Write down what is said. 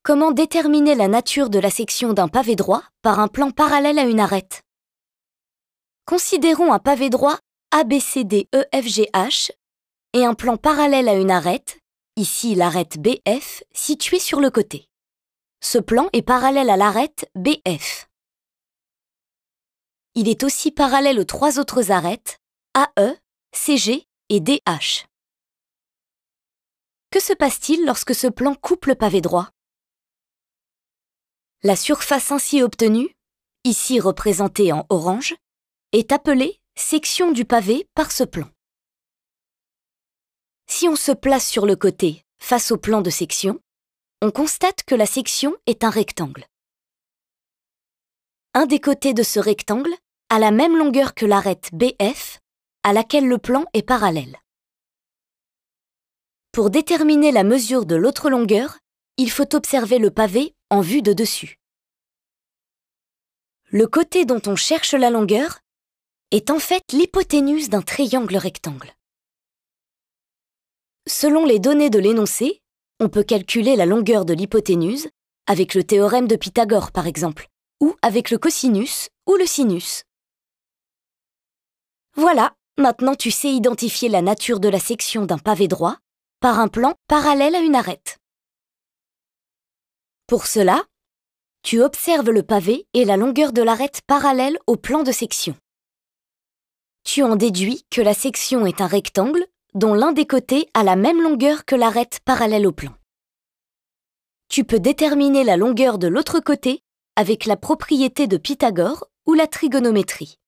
Comment déterminer la nature de la section d'un pavé droit par un plan parallèle à une arête? Considérons un pavé droit ABCDEFGH et un plan parallèle à une arête, ici l'arête BF, située sur le côté. Ce plan est parallèle à l'arête BF. Il est aussi parallèle aux trois autres arêtes AE, CG et DH. Que se passe-t-il lorsque ce plan coupe le pavé droit? La surface ainsi obtenue, ici représentée en orange, est appelée section du pavé par ce plan. Si on se place sur le côté face au plan de section, on constate que la section est un rectangle. Un des côtés de ce rectangle a la même longueur que l'arête BF, à laquelle le plan est parallèle. Pour déterminer la mesure de l'autre longueur, il faut observer le pavé en vue de dessus. Le côté dont on cherche la longueur est en fait l'hypoténuse d'un triangle rectangle. Selon les données de l'énoncé, on peut calculer la longueur de l'hypoténuse avec le théorème de Pythagore par exemple, ou avec le cosinus ou le sinus. Voilà, maintenant tu sais identifier la nature de la section d'un pavé droit par un plan parallèle à une arête. Pour cela, tu observes le pavé et la longueur de l'arête parallèle au plan de section. Tu en déduis que la section est un rectangle dont l'un des côtés a la même longueur que l'arête parallèle au plan. Tu peux déterminer la longueur de l'autre côté avec la propriété de Pythagore ou la trigonométrie.